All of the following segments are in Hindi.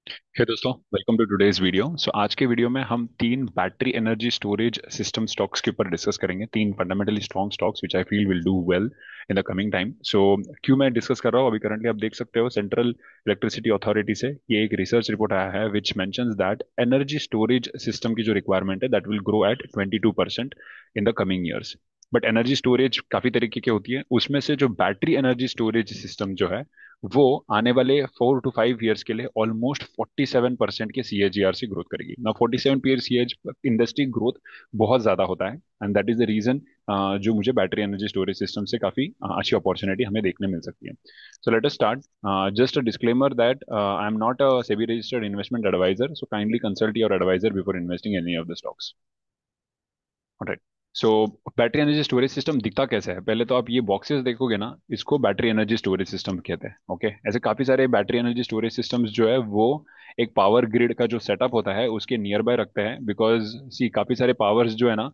हे दोस्तों, वेलकम टू टुडेज वीडियो। आज के वीडियो में हम तीन battery energy storage system stocks के ऊपर डिस्कस करेंगे। तीन fundamentally strong stocks which I feel will do well in the coming time. क्यों मैं डिस्कस कर रहा हूँ, अभी करंटली आप देख सकते हो सेंट्रल इलेक्ट्रिसिटी अथॉरिटी से ये एक रिसर्च रिपोर्ट आया है which mentions that energy storage system की जो रिक्वायरमेंट है that will grow at 22% in the coming years. But energy storage काफी तरीके की होती है, उसमें से जो बैटरी एनर्जी स्टोरेज सिस्टम जो है वो आने वाले 4 to 5 ईयर्स के लिए ऑलमोस्ट 47% के सीएजीआर से ग्रोथ करेगी ना। 47 सीएज इंडस्ट्री ग्रोथ बहुत ज्यादा होता है, and that is the reason जो मुझे बैटरी एनर्जी स्टोरेज सिस्टम से काफी अच्छी अपॉर्चुनिटी हमें देखने मिल सकती है। So let us start. Just a disclaimer that I am not a SEBI registered investment advisor, so kindly consult your advisor before investing any of the stocks. Right. So battery energy storage system दिखता कैसे है, पहले तो आप ये बॉक्सेस देखोगे ना, इसको बैटरी एनर्जी स्टोरेज सिस्टम कहते हैं। ओके, ऐसे काफी सारे बैटरी एनर्जी स्टोरेज सिस्टम्स जो है वो एक पावर ग्रिड का जो सेटअप होता है उसके नियर बाय रखते हैं, बिकॉज सी काफी सारे पावर्स जो है ना,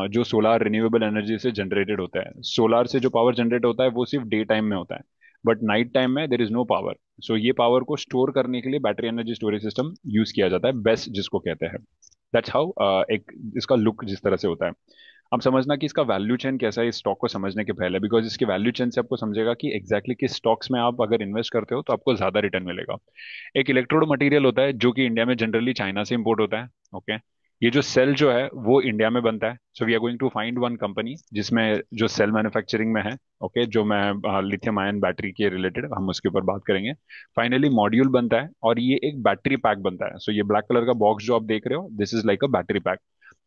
जो सोलार रिन्यूएबल एनर्जी से जनरेटेड होता है, सोलार से जो पावर जनरेट होता है वो सिर्फ डे टाइम में होता है, बट नाइट टाइम में देर इज नो पावर। सो ये पावर को स्टोर करने के लिए battery energy storage system use किया जाता है, बेस्ट जिसको कहते हैं। दैट्स हाउ एक इसका लुक जिस तरह से होता है। अब समझना कि इसका वैल्यू चेन कैसा है इस स्टॉक को समझने के पहले, बिकॉज इसके वैल्यू चेन से आपको समझेगा कि एग्जैक्टली exactly किस स्टॉक्स में आप अगर इन्वेस्ट करते हो तो आपको ज्यादा रिटर्न मिलेगा। एक इलेक्ट्रोड मटेरियल होता है जो कि इंडिया में जनरली चाइना से इंपोर्ट होता है। ओके, ये जो सेल जो है वो इंडिया में बनता है। So we are going to find one company जिसमें जो सेल मैन्युफैक्चरिंग में है। ओके, जो मैं लिथियम आयन बैटरी के रिलेटेड हम उसके ऊपर बात करेंगे। फाइनली मॉड्यूल बनता है और ये एक बैटरी पैक बनता है। सो ये ब्लैक कलर का बॉक्स जो आप देख रहे हो, this is like a battery pack.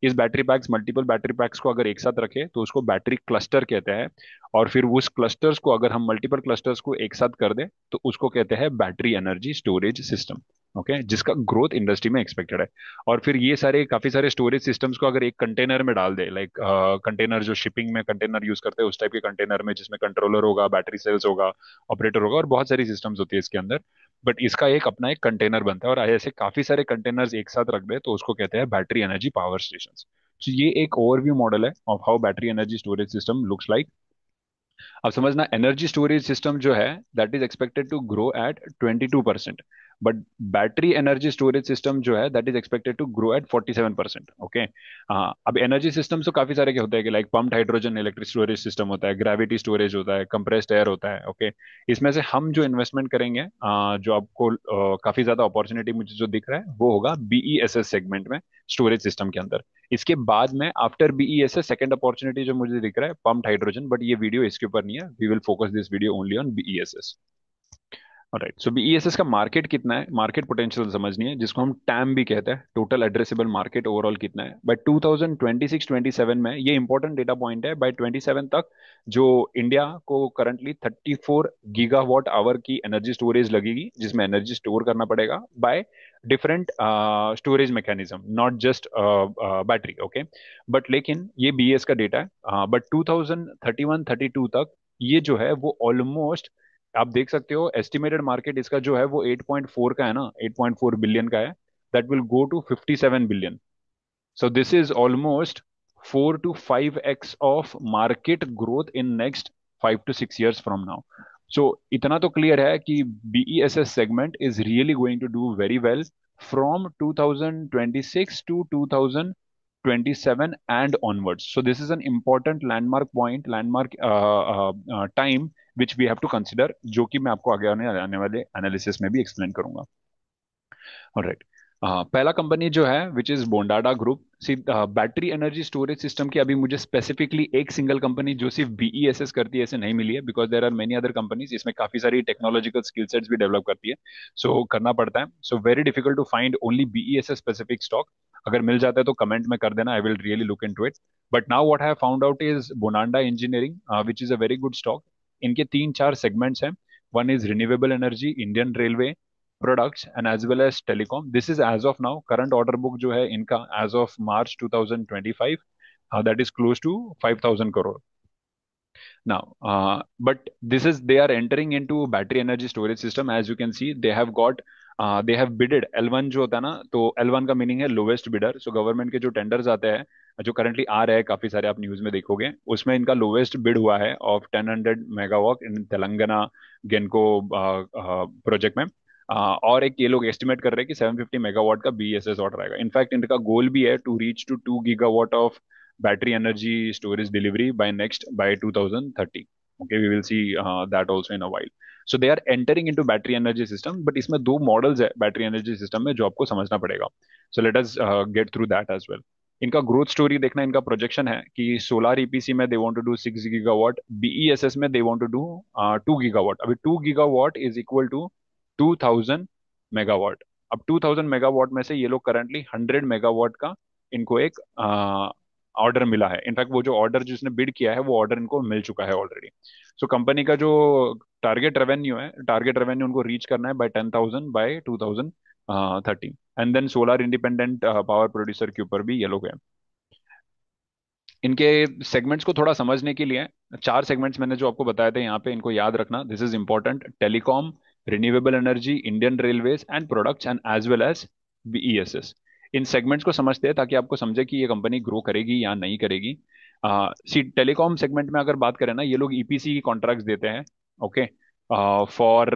इस battery packs multiple battery packs को अगर एक साथ रखे तो उसको बैटरी क्लस्टर कहते हैं। और फिर उस क्लस्टर्स को अगर हम मल्टीपल क्लस्टर्स को एक साथ कर दे तो उसको कहते हैं battery energy storage system. Okay, जिसका ग्रोथ इंडस्ट्री में एक्सपेक्टेड है। और फिर ये सारे काफी सारे स्टोरेज सिस्टम्स को अगर एक कंटेनर में डाल दे, लाइक कंटेनर जो शिपिंग में कंटेनर यूज करते हैं उस टाइप के कंटेनर में, जिसमें कंट्रोलर होगा, बैटरी सेल्स होगा, ऑपरेटर होगा और बहुत सारी सिस्टम्स होती है इसके अंदर। बट इसका एक अपना एक कंटेनर बनता है और ऐसे काफी सारे कंटेनर्स एक साथ रख दे तो उसको कहते हैं बैटरी एनर्जी पावर स्टेशन। तो ये एक ओवरव्यू मॉडल है of how battery energy storage system looks like. अब समझना, एनर्जी स्टोरेज सिस्टम जो है that is expected to grow at 22%, but battery energy storage system जो है that is expected to grow at 47%। Okay, हाँ, अब एनर्जी सिस्टम तो काफी सारे के होते हैं कि like pumped hydrogen electric storage system होता है, ग्रेविटी स्टोरेज होता है, कंप्रेस्ड एयर होता है। ओके, इसमें से हम जो इन्वेस्टमेंट करेंगे, जो आपको काफी ज्यादा अपॉर्चुनिटी मुझे जो दिख रहा है वो होगा बीईएसएस सेगमेंट में, स्टोरेज सिस्टम के अंदर। इसके बाद में आफ्टर बीईएसएस सेकंड अपॉर्चुनिटी जो मुझे दिख रहा है पम्प्ड हाइड्रोजन, बट ये वीडियो इसके ऊपर नहीं है, we will focus this video only on BESS. Right, so BESS का मार्केट कितना है, मार्केट पोटेंशियल समझनी है, जिसको हम टैम भी कहते हैं, टोटल एड्रेसेबल मार्केट ओवरऑल कितना है बाय 2026-27 में। ये इंपॉर्टेंट डेटा पॉइंट है, बाय 27 तक जो इंडिया को करंटली 34 गीगावाट आवर की एनर्जी स्टोरेज लगेगी, जिसमें एनर्जी स्टोर करना पड़ेगा by different storage mechanism, not just battery. Okay, but लेकिन ये बीएस का डेटा है, बट 2031-32 तक ये जो है वो ऑलमोस्ट, आप देख सकते हो एस्टिमेटेड मार्केट इसका जो है वो 8.4 का है ना, 8.4 बिलियन का है। That will go to 57 billion. So this is almost 4 to 5x of market growth in next 5 to 6 years from now. So इतना तो क्लियर है कि BESS segment is really going to do very well from 2026 to 2027 and onwards. So this is an important landmark point, landmark time which we have to consider, जो कि मैं आपको आगे आने आने वाले एनालिसिस में भी एक्सप्लेन करूंगा। ऑलराइट, पहला कंपनी जो है which is Bondada group. See, battery energy storage system की अभी मुझे स्पेसिफिकली एक सिंगल कंपनी जो सिर्फ बीईएसएस करती है ऐसे नहीं मिली है, because there are many other companies इसमें काफी सारी टेक्नोलॉजिकल स्किल सेट्स भी डेवलप करती है। सो करना पड़ता है, so very difficult to find only BESS specific stock. अगर मिल जाता है तो कमेंट में कर देना, I will really look into it. But now what I have found out is Bondada engineering, which is a very good stock. इनके तीन चार सेगमेंट्स हैं। One is renewable energy, Indian railway, products and as well as telecom. This is as of now, current order book जो है इनका as of March 2025, that is close to 5,000 crore now. But this is, they are entering into battery energy storage system. As you can see, they have got, they have bidded L1 जो होता है ना, तो L1 का मीनिंग है लोवेस्ट बिडर। सो गवर्नमेंट के जो टेंडर्स आते हैं जो करंटली आ रहे हैं काफी सारे, आप न्यूज में देखोगे, उसमें इनका लोवेस्ट बिड हुआ है of 1000 megawatt in Telangana Genco project में। और एक ये लोग एस्टिमेट कर रहे हैं कि 750 मेगावाट का बीएसएस ऑर्डर आएगा। इनफैक्ट इनका गोल भी है to reach to 2 gigawatt of battery energy storage delivery by 2030. Okay, we will see that also in a while. So they are entering into battery energy system, but इसमें दो मॉडल्स है बैटरी एनर्जी सिस्टम में जो आपको समझना पड़ेगा। So let us get through that as well. इनका ग्रोथ स्टोरी देखना, इनका प्रोजेक्शन है कि सोलार ईपीसी में they want to do 6 gigawatt, BESS में they want to do 2 gigawatt. अभी 2 gigawatt is equal to 2000 megawatt. अब 2000 मेगावाट में से ये लोग करंटली 100 मेगावाट का इनको एक ऑर्डर मिला है। इनफैक्ट वो जो ऑर्डर जिसने बिड किया है वो ऑर्डर इनको मिल चुका है ऑलरेडी। सो कंपनी का जो टारगेट रेवेन्यू उनको रीच करना है by 10,000 by 2030। And then solar independent power producer के ऊपर भी ये लोग हैं। इनके सेगमेंट्स को थोड़ा समझने के लिए चार सेगमेंट्स मैंने जो आपको बताए थे यहाँ पे, इनको याद रखना, this is important. Telecom, renewable energy, Indian railways and products and as well as BESS. इन सेगमेंट्स को समझते हैं ताकि आपको समझे कि ये कंपनी ग्रो करेगी या नहीं करेगी। सी टेलीकॉम सेगमेंट में अगर बात करें ना, ये लोग ईपीसी की कॉन्ट्रैक्ट्स देते हैं। Okay, for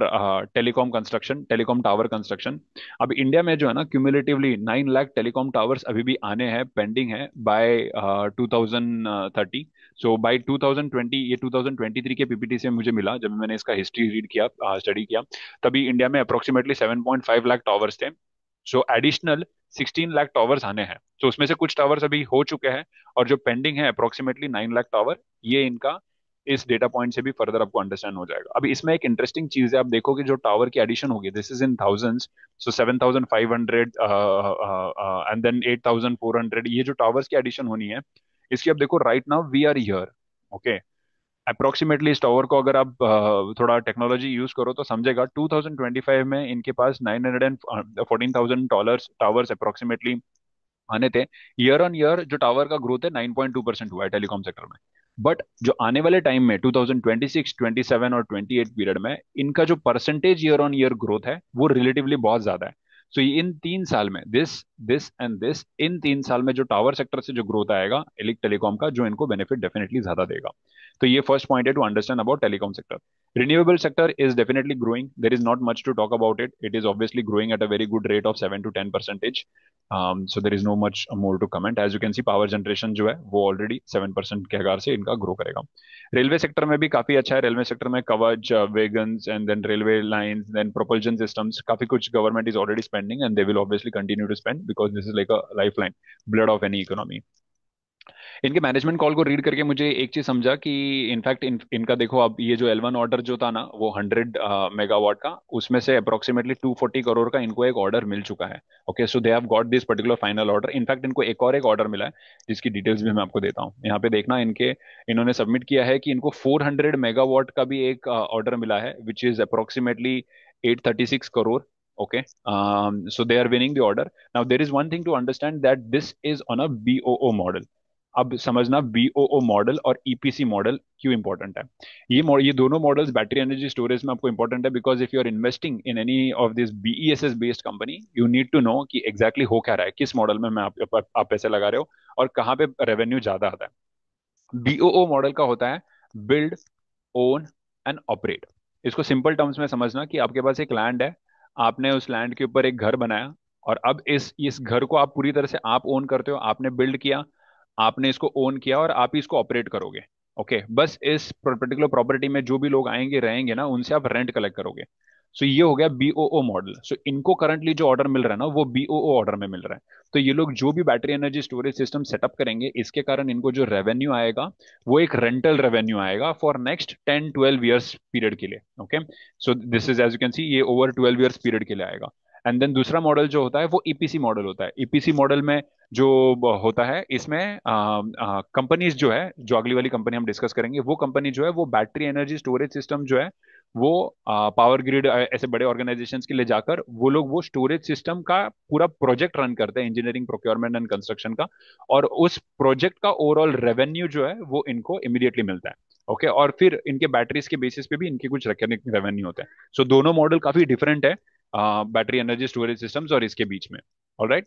telecom construction, telecom tower construction. अब इंडिया में जो है ना, क्यूमुलेटिवली 9 लाख टेलीकॉम टावर्स अभी भी आने हैं, पेंडिंग है बाय 2030। सो बाय 2020, ये 2023 के पीपीटी से मुझे मिला जब मैंने इसका हिस्ट्री रीड किया, स्टडी किया, तभी इंडिया में अप्रोक्सीमेटली 7.5 लाख टावर्स थे। सो एडिशनल 16 लाख टावर्स आने हैं। तो उसमें से कुछ टावर्स अभी हो चुके हैं और जो पेंडिंग है अप्रोक्सीमेटली 9 लाख टावर, ये इनका इस डेटा पॉइंट से भी फर्दर आपको अंडरस्टैंड हो जाएगा। अभी इसमें एक इंटरेस्टिंग चीज है, आप देखो कि जो टावर की एडिशन होगी, this is in thousands. So 7,500 and then 8,400, ये जो टावर्स की एडिशन होनी है, इसकी अब देखो right now we are here. Okay, approximately इस टावर को अगर आप थोड़ा टेक्नोलॉजी यूज करो तो समझेगा 2025 में इनके पास 914,000 टावर्स अप्रोक्सीमेटली आने थे। ईयर ऑन ईयर जो टावर का ग्रोथ है 9.2% हुआ है टेलीकॉम सेक्टर में। बट जो आने वाले टाइम में 2026, 27 और 28 पीरियड में इनका जो percentage year on year growth है वो रिलेटिवली बहुत ज्यादा है। सो इन 3 साल में दिस दिस एंड दिस, इन 3 साल में जो टावर सेक्टर से जो ग्रोथ आएगा इलेक्ट टेलीकॉम का, जो इनको बेनिफिट डेफिनेटली ज्यादा देगा। तो ये फर्स्ट पॉइंट है to understand about telecom sector. Renewable sector is definitely growing. There is not much to talk about it. It is obviously growing at a very good rate of 7 to 10 percentage. So there is no much more to comment. As you can see, power generation जो है वो ऑलरेडी 7% के आकार से इनका ग्रो करेगा। रेलवे सेक्टर में भी काफी अच्छा है। रेलवे सेक्टर में Kavach, wagons and then railway lines, then propulsion systems, काफी कुछ government is already spending and they will obviously continue to spend because this is like a life line, blood of any economy. इनके मैनेजमेंट कॉल को रीड करके मुझे एक चीज समझा कि इनफैक्ट इनका देखो, अब ये जो L1 ऑर्डर जो था ना वो 100 मेगावाट का, उसमें से अप्रोक्सीमेटली 240 करोड़ का इनको एक ऑर्डर मिल चुका है। Okay, so they have got this particular final order. In fact इनको एक ऑर्डर मिला है जिसकी डिटेल्स भी मैं आपको देता हूँ। यहाँ पे देखना, इनके इन्होंने सबमिट किया है कि इनको 400 मेगावाट का भी एक ऑर्डर मिला है which is approximately 836 crore. Okay, so they are winning the order. Now there is one thing to understand that this is on a BOO model. अब समझना बीओओ मॉडल और ईपीसी मॉडल क्यों इंपॉर्टेंट है। ये दोनों मॉडल्स बैटरी एनर्जी स्टोरेज में आपको इंपॉर्टेंट है because if you are investing in any of this BESS based company, you need to know कि एग्जैक्टली हो क्या रहा है, किस मॉडल में आप पैसे लगा रहे हो और कहाँ पे रेवेन्यू ज्यादा आता है। बीओओ मॉडल का होता है बिल्ड, ओन एंड ऑपरेट। इसको सिंपल टर्म्स में समझना कि आपके पास एक लैंड है, आपने उस लैंड के ऊपर एक घर बनाया और अब इस घर को आप पूरी तरह से आप ओन करते हो। आपने बिल्ड किया, आपने इसको ओन किया और आप ही इसको ऑपरेट करोगे। ओके, बस इस पर्टिकुलर प्रॉपर्टी में जो भी लोग आएंगे रहेंगे ना, उनसे आप रेंट कलेक्ट करोगे। सो ये हो गया बीओओ मॉडल। सो इनको करंटली जो ऑर्डर मिल रहा है ना वो बीओओ ऑर्डर में मिल रहा है। तो ये लोग जो भी battery energy storage system setup करेंगे, इसके कारण इनको जो रेवेन्यू आएगा वो एक रेंटल रेवेन्यू आएगा फॉर नेक्स्ट 10-12 ईयर्स पीरियड के लिए। Okay, so this is as you can see ये ओवर 12 ईयर्स पीरियड के लिए आएगा। एंड देन दूसरा मॉडल जो होता है वो ईपीसी मॉडल होता है। ईपीसी मॉडल में जो होता है, इसमें कंपनीज जो है, जो अगली वाली कंपनी हम डिस्कस करेंगे, वो कंपनी जो है वो बैटरी एनर्जी स्टोरेज सिस्टम जो है वो पावर ग्रिड ऐसे बड़े ऑर्गेनाइजेशंस के लिए जाकर वो लोग वो स्टोरेज सिस्टम का पूरा प्रोजेक्ट रन करते हैं, इंजीनियरिंग, प्रोक्योरमेंट एंड कंस्ट्रक्शन का। और उस प्रोजेक्ट का ओवरऑल रेवेन्यू जो है वो इनको इमीडिएटली मिलता है। ओके, और फिर इनके बैटरीज के बेसिस पे भी इनके कुछ रिकरिंग रेवेन्यू होते हैं। सो दोनों मॉडल काफी डिफरेंट है बैटरी एनर्जी स्टोरेज सिस्टम्स और इसके बीच में। ऑलराइट,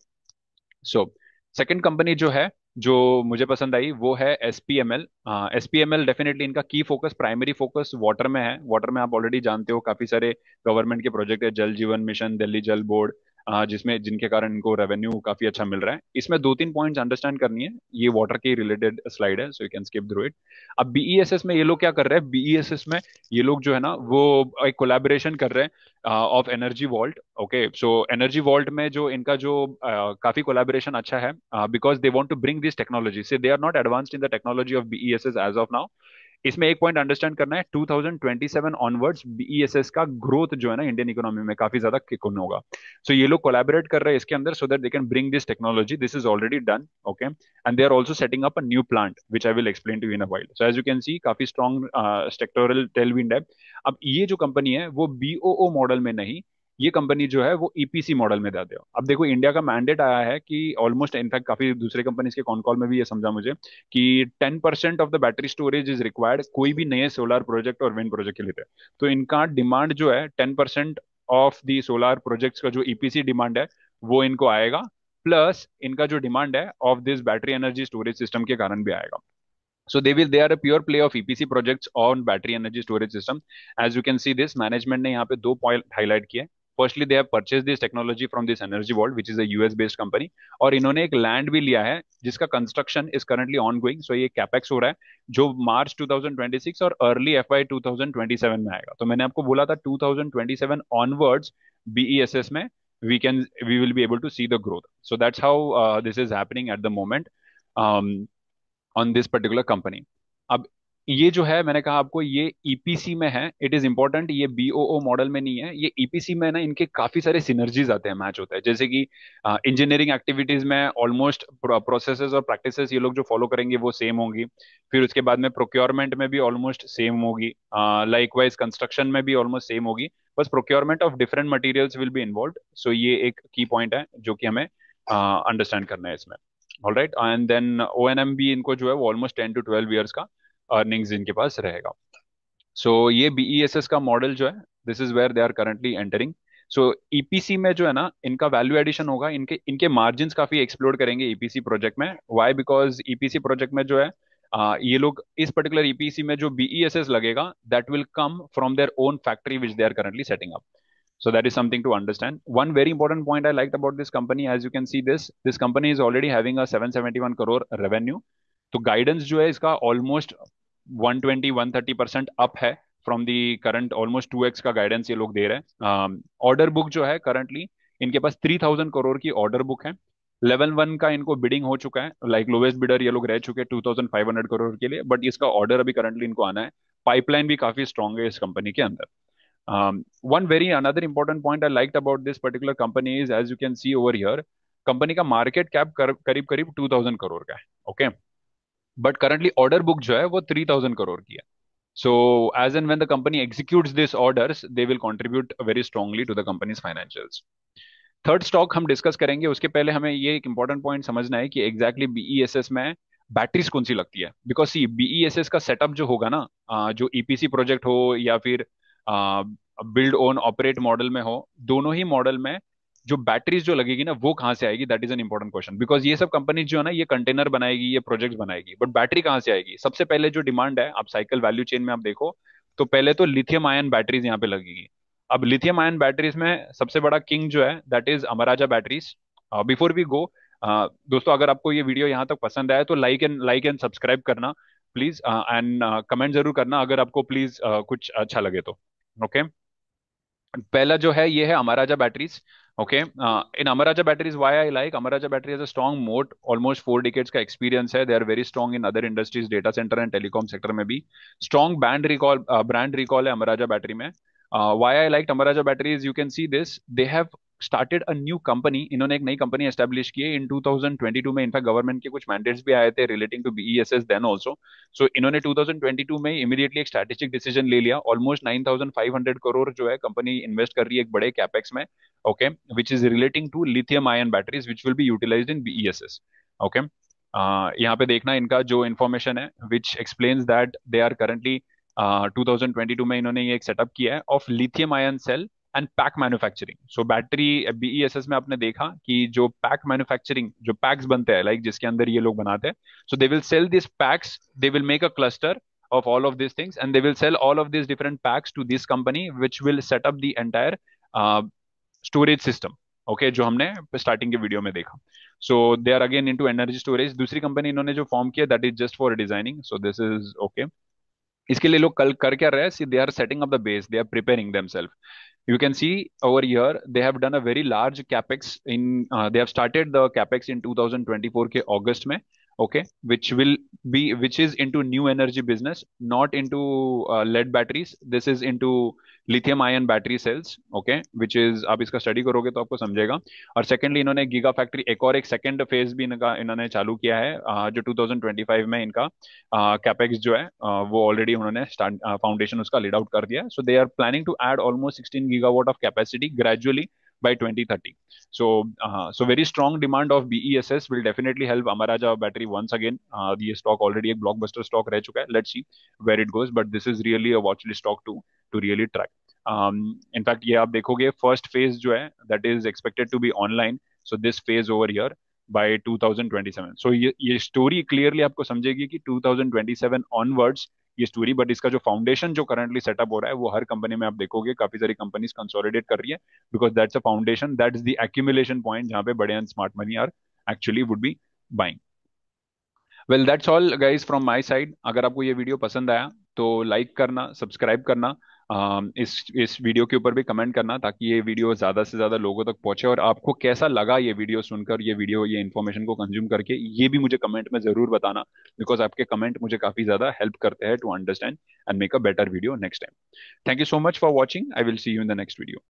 सो सेकंड कंपनी जो है जो मुझे पसंद आई वो है SPML। SPML डेफिनेटली इनका की फोकस, प्राइमरी फोकस वाटर में है। वाटर में आप ऑलरेडी जानते हो काफी सारे गवर्नमेंट के प्रोजेक्ट है, जल जीवन मिशन, दिल्ली जल बोर्ड, जिसमें जिनके कारण इनको रेवेन्यू काफी अच्छा मिल रहा है। इसमें दो तीन पॉइंट्स अंडरस्टैंड करनी है, ये वाटर के रिलेटेड स्लाइड है, so you can skip through it. अब BESS में ये लोग क्या कर रहे हैं, BESS में ये लोग जो है ना वो एक कोलैबोरेशन कर रहे हैं of energy vault. Okay, so energy vault में जो इनका जो काफी कोलैबोरेशन अच्छा है, because they want to bring this technology, so they are not advanced in the technology of BESS as of now. इसमें एक पॉइंट अंडरस्टैंड करना है, 2027 ऑनवर्ड्स BESS का ग्रोथ जो है ना इंडियन इकोनॉमी में काफी ज्यादा किक ऑन होगा। सो ये लोग कोलैबोरेट कर रहे हैं इसके अंदर, so that they can bring this technology. This is already done, okay, and they are also setting up a new plant which I will explain to you in a while. So as you can see काफी स्ट्रॉन्ग सेक्टोरल टेलविंड है। अब ये जो कंपनी है वो BOO मॉडल में नहीं, ये कंपनी जो है वो EPC मॉडल में जाते हो। अब देखो इंडिया का मैंडेट आया है कि ऑलमोस्ट, इनफैक्ट काफी दूसरे कंपनीज के कॉन कॉल में भी ये समझा मुझे कि 10% of the battery storage is required कोई भी नए सोलर प्रोजेक्ट और विंड प्रोजेक्ट के लिए। तो इनका डिमांड जो है 10% ऑफ दी सोलर प्रोजेक्ट्स का जो EPC डिमांड है वो इनको आएगा, प्लस इनका जो डिमांड है of this battery energy storage system के कारण भी आएगा। So they are a pure play of EPC projects on battery energy storage system. As you can see this, management ने यहाँ पे दो पॉइंट हाईलाइट किए। Firstly they have purchase this technology from this energy world which is a US based company, और इन्होंने एक लैंड भी लिया है जिसका construction is currently ongoing. So ये कैपेक्स हो रहा है जो मार्च 2026 और अर्ली FY 2027 में आएगा। तो मैंने आपको बोला था 2027 ऑनवर्ड्स BESS में we will be able to see the growth. So that's how this is happening at the moment. On this particular company. अब ये जो है मैंने कहा आपको ये EPC में है, इट इज इंपॉर्टेंट, ये BOO मॉडल में नहीं है, ये EPC में ना इनके काफी सारे सिनर्जीज आते हैं, मैच होता है। जैसे कि इंजीनियरिंग एक्टिविटीज में ऑलमोस्ट प्रोसेसेस और प्रैक्टिसेस ये लोग जो फॉलो करेंगे वो सेम होंगी। फिर उसके बाद में प्रोक्योरमेंट में भी ऑलमोस्ट सेम होगी, लाइकवाइज कंस्ट्रक्शन में भी ऑलमोस्ट सेम होगी, बस procurement of different materials will be involve. So ये एक की पॉइंट है जो कि हमें अंडरस्टैंड करना है इसमें। All right, and then O&M भी इनको जो है वो ऑलमोस्ट 10 to 12 ईयर्स का अर्निंग्स इनके पास रहेगा। सो ये BESS का मॉडल जो है, this is where they are currently entering. So EPC में जो है ना इनका वैल्यू एडिशन होगा, इनके इनके मार्जिन्स काफी एक्सप्लोर करेंगे EPC प्रोजेक्ट में। व्हाई? बिकॉज EPC प्रोजेक्ट में जो है ये लोग इस पर्टिकुलर EPC में जो BESS लगेगा that will come from their own factory which they are currently setting up. So that is something to understand. One very important point I liked about this company, as you can see this company is already having a 771 crore revenue. तो गाइडेंस जो है इसका ऑलमोस्ट 120-130% अप है from the current, almost 2x का गाइडेंस ये लोग दे रहे हैं। ऑर्डर बुक जो है करंटली इनके पास 3000 करोड़ की ऑर्डर बुक है। लेवल 1 का इनको बिडिंग हो चुका है, लाइक लोवेस्ट बिडर ये लोग रह चुके हैं 2500 करोड़ के लिए, बट इसका ऑर्डर अभी करंटली इनको आना है। पाइपलाइन भी काफी स्ट्रांग है इस कंपनी के अंदर। One very another important point I liked about this particular company is, as you can see over here, कंपनी का मार्केट कैप करीब करीब 2000 करोड़ का है। Okay, but currently order book जो है वो 3000 करोड़ की है। So as and when the company executes this orders they will contribute very strongly to the company's financials. Third stock हम डिस्कस करेंगे, उसके पहले हमें ये एक इंपॉर्टेंट पॉइंट समझना है कि एग्जैक्टली BESS में बैटरीज कौन सी लगती है। बिकॉज सी BESS का सेटअप जो होगा ना, जो EPC प्रोजेक्ट हो या फिर बिल्ड ओन ऑपरेट मॉडल में हो, दोनों ही मॉडल में जो बैटरीज जो लगेगी ना वो कहाँ से आएगी, that is an important question. Because ये सब कंपनीज जो है ना ये कंटेनर बनाएगी, ये प्रोजेक्ट बनाएगी, बट बैटरी कहाँ से आएगी? सबसे पहले जो डिमांड है, आप साइकिल वैल्यू चेन में आप देखो तो पहले तो लिथियम आयन बैटरीज यहाँ पे लगेगी। अब लिथियम आयन बैटरीज में सबसे बड़ा किंग जो है that is Amara Raja batteries. Before we go, दोस्तों अगर आपको ये वीडियो यहाँ तक पसंद आया तो लाइक एंड सब्सक्राइब करना प्लीज, एंड कमेंट जरूर करना अगर आपको प्लीज कुछ अच्छा लगे तो। ओके, पहला जो है ये है Amara Raja batteries. Okay, in Amara Raja batteries why I like Amara Raja battery as a strong moat, almost 4 decades का एक्सपीरियंस है। They are very strong in other industries, data centre and telecom sector में भी। स्ट्रॉन्ग ब्रांड रिकॉल है अमराजा बैटरी में। Why I like Amara Raja batteries, you can see this, they have started a new company. इन्होंने एक नई कंपनी एस्टेब्लिश की है इन 2022 में। इनफैक्ट गवर्नमेंट के कुछ मैंडेट्स भी आए थे relating to BESS then also. So इन्होंने 2022 में इमीडिएटली एक स्ट्रैटेजिक डिसीजन ले लिया, ऑलमोस्ट 9500 करोड़ जो है कंपनी इन्वेस्ट कर रही है एक बड़े कैपेक्स में। Okay, which is relating to lithium ion batteries which will be utilised in BESS। Okay, यहाँ पे देखना इनका जो इन्फॉर्मेशन है which explains that they are currently 2022 में इन्होंने ये एक सेटअप किया है of lithium ion cell and pack manufacturing. So battery BESS में आपने देखा कि जो पैक मैन्युफैक्चरिंग, जो पैक्स बनते हैं लाइक जिसके अंदर ये लोग बनाते हैं, so they will sell these packs. They will make a cluster of all of these things and they will sell all of these different packs to this company which will set up the entire storage system. Okay, जो हमने स्टार्टिंग के वीडियो में देखा. So they are again into energy storage. दूसरी कंपनी इन्होंने जो फॉर्म किया that is just for designing. So this is okay. इसके लिए लोग कल कर क्या रहे हैं, they are setting up the base, they are preparing themselves. You can see over here they have done a very large capex in they have started the capex in 2024 के अगस्त में. Okay, which is into new energy business, not into lead batteries. This is into lithium ion battery cells. Okay, which is आप इसका स्टडी करोगे तो आपको समझेगा. और सेकेंडली इन्होंने गीगा फैक्ट्री एक और एक सेकेंड फेज भी इन्होंने चालू किया है, जो 2025 में इनका कैपेक्स जो है वो ऑलरेडी उन्होंने स्टार्ट फाउंडेशन उसका लीड आउट कर दिया. So they are planning to add almost 16 gigawatt of capacity gradually by 2030. So very strong demand of BESS will definitely help Amara Raja battery once again. ये stock already एक blockbuster stock रह चुका है. Let's see where it goes, but this is really a watch list stock to really track. In fact ये आप देखोगे first phase जो है that is expected to be online. So this phase over here by 2027. So ये स्टोरी क्लियरली आपको समझेगी कि 2027 ऑनवर्ड्स ये स्टोरी. बट इसका जो फाउंडेशन जो करंटली सेटअप हो रहा है वो हर कंपनी में आप देखोगे काफी सारी कंपनीज कंसोलिडेट कर रही है, because that's a foundation, that's the accumulation point जहां पे बड़े and smart money are actually would be buying. Well that's all guys from my side. अगर आपको ये वीडियो पसंद आया तो लाइक करना, सब्सक्राइब करना, इस वीडियो के ऊपर भी कमेंट करना ताकि ये वीडियो ज्यादा से ज्यादा लोगों तक पहुंचे. और आपको कैसा लगा ये वीडियो सुनकर, ये वीडियो, ये इन्फॉर्मेशन को कंज्यूम करके, ये भी मुझे कमेंट में जरूर बताना, बिकॉज आपके कमेंट मुझे काफी ज्यादा हेल्प करते हैं to understand and make a better video next time. Thank you so much for watching. I will see you in the next video.